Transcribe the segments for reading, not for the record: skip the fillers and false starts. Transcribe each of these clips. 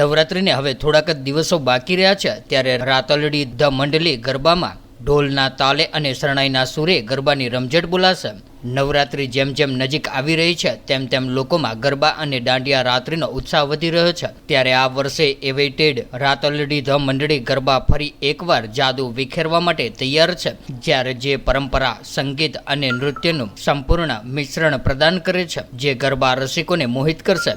નવરાત્રિને હવે થોડાક જ દિવસો બાકી રહ્યા છે ત્યારે રાતલડી ધ મંડલી ગરબામાં ઢોલના તાલે અને શરણાઈના સુરે ગરબાની રમઝટ બોલાશે। નવરાત્રિ જેમ જેમ નજીક આવી રહી છે તેમ તેમ લોકોમાં ગરબા અને દાંડિયા રાત્રિનો ઉત્સાહ વધી રહ્યો છે ત્યારે આ વર્ષે એવેટેડ રાતલડી ધ મંડળી ગરબા ફરી એકવાર જાદુ વિખેરવા માટે તૈયાર છે, જ્યારે જે પરંપરા, સંગીત અને નૃત્યનું સંપૂર્ણ મિશ્રણ પ્રદાન કરે છે જે ગરબા રસિકોને મોહિત કરશે।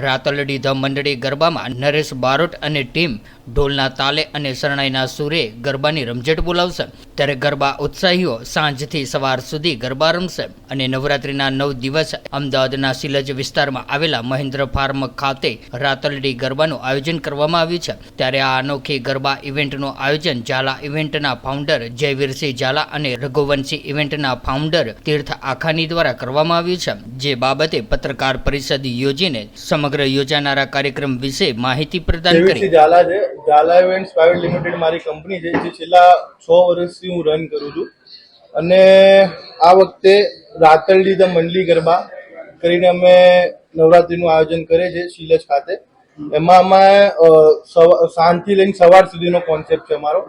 રાતલડી ધ મંડળી ગરબામાં નરેશ બારોટ અને ટીમ ઢોલના તાલે અને શરણાઈના સુરે ગરબાની રમઝટ બોલાવશે ત્યારે ગરબા ઉત્સાહીઓ સાંજથી સવાર સુધી ગરબા રમશે અને નવરાત્રિના 9 દિવસ અમદાવાદના સિલજ વિસ્તારમાં આવેલા મહેન્દ્ર ફાર્મ ખાતે રાતલડી ગરબાનું આયોજન કરવામાં આવ્યું છે ત્યારે આ અનોખી ગરબા ઇવેન્ટનું આયોજન ઝાલા ઇવેન્ટના ફાઉન્ડર જયવીરસિંહ ઝાલા અને રઘુવંશી ઇવેન્ટના ફાઉન્ડર તીર્થ આખાની દ્વારા કરવામાં આવ્યું છે, જે બાબતે પત્રકાર પરિષદ યોજીને સમગ્ર યોજાનારા કાર્યક્રમ વિશે માહિતી પ્રદાન કરી। ઝાલા ઇવેન્ટ્સ પ્રાઇવેટ લિમિટેડ મારી કંપની છે જે છેલ્લા 6 વર્ષથી હું રન કરું છું અને આ વખતે રાતલડી ધ મંડલી ગરબા કરીને અમે નવરાત્રીનું આયોજન કરીએ છીએ શિલજ ખાતે। એમાં અમે સાંજથી લઈને સવાર સુધીનો કોન્સેપ્ટ છે અમારો,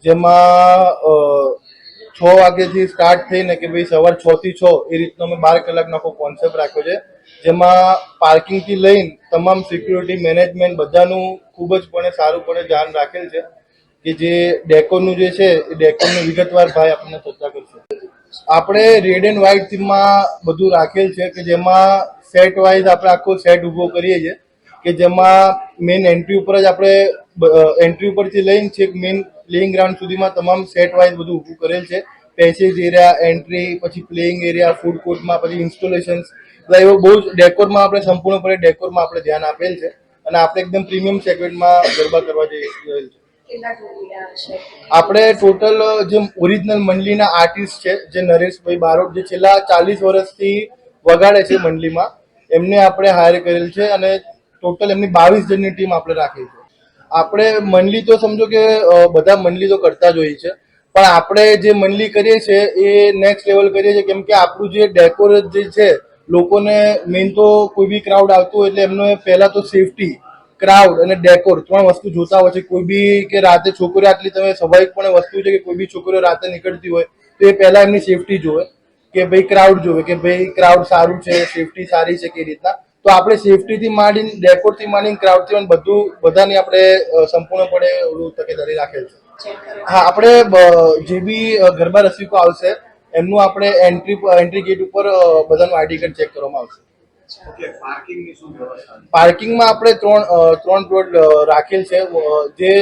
જેમાં 6 વાગ્યાથી સ્ટાર્ટ થઈને કે ભાઈ સવાર 6 થી 6 એ રીતનો અમે 12 કલાકનો આખો કોન્સેપ્ટ રાખ્યો છે, જેમાં પાર્કિંગથી લઈને તમામ સિક્યુરિટી મેનેજમેન્ટ બધાનું ખૂબ જ પણ સારું પણ ધ્યાન રાખેલ છે કે જે ડેકોરનું જે છે એ ડેકોરનું વિગતવાર ભાઈ આપણને ચર્ચા કરશે। આપણે રેડ એન્ડ વ્હાઇટ થીમમાં બધું રાખેલ છે કે જેમાં સેટ વાઇઝ આપણે આખો સેટ ઊભો કરીએ છીએ કે જેમાં મેઇન એન્ટ્રી ઉપર જ આપણે એન્ટ્રી ઉપરથી લઈને છેક મેઇન પ્લેઇંગ ગ્રાઉન્ડ સુધીમાં તમામ સેટ વાઇઝ બધું ઊભું કરેલ છે। પેસેજ એરિયા, એન્ટ્રી, પછી પ્લેઇંગ એરિયા, ફૂડ કોર્ટમાં, પછી ઇન્સ્ટોલેશન્સ, એવો બહુ જ ડેકોરમાં આપણે સંપૂર્ણપણે ડેકોરમાં આપણે ધ્યાન આપેલ છે અને આપણે એકદમ પ્રીમિયમ સેગમેન્ટમાં ગરબા કરવા જઈ રહેલ છે। આપણે ટોટલ જે ઓરિજિનલ મંડલીના આર્ટિસ્ટ છે જે નરેશભાઈ બારોટ જે છેલ્લા 40 વર્ષથી વગાડે છે મંડલીમાં, એમને આપણે હાયર કરેલ છે અને ટોટલ એમની 22 જણની ટીમ આપણે રાખી છે। આપણે મંડલી તો સમજો કે બધા મંડલી તો કરતા જ હોય છે, પણ આપણે જે મંડલી કરીએ છીએ એ નેક્સ્ટ લેવલ કરીએ છીએ કેમ કે આપણું જે ડેકોર જે છે લોકોને મેઇન તો કોઈ બી ક્રાઉડ આવતું હોય એટલે એમને પહેલા તો સેફટી, ક્રાઉડ અને ડેકોર 3 વસ્તુ જોતા હોય છે। કોઈ બી કે રાતે છોકરીઓ આટલી તમે સ્વાભાવિકપણે વસ્તુ છે કે કોઈ બી છોકરીઓ રાતે નીકળતી હોય તો એ પહેલા એમની સેફટી જોવે કે ભાઈ ક્રાઉડ જોવે કે ભાઈ ક્રાઉડ સારું છે, સેફટી સારી છે કે રીતના, તો આપણે સેફટીથી માંડીને ડેકોરથી માંડીને ક્રાઉડથી માંડીને બધાની આપણે સંપૂર્ણપણે તકેદારી રાખેલ છે। હા, આપણે જે બી ગરબા રસિકો આવશે એમનું આપણે એન્ટ્રી ગેટ ઉપર બધાનું આઈડી કાર્ડ ચેક કરવામાં આવશે। પાર્કિંગમાં આપણે ત્રણ પ્લોટ રાખેલ છે જે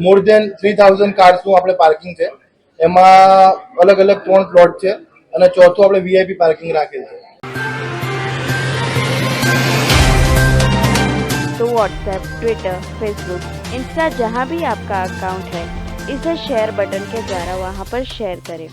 મોર દેન 3000 કાર્સનું આપણે પાર્કિંગ છે, એમાં અલગ અલગ 3 પ્લોટ છે અને ચોથું આપણે વીઆઈપી પાર્કિંગ રાખેલ છે। तो व्हाट्सएप, ट्विटर, फेसबुक, इंस्टा जहाँ भी आपका अकाउंट है इसे शेयर बटन के द्वारा वहाँ पर शेयर करें।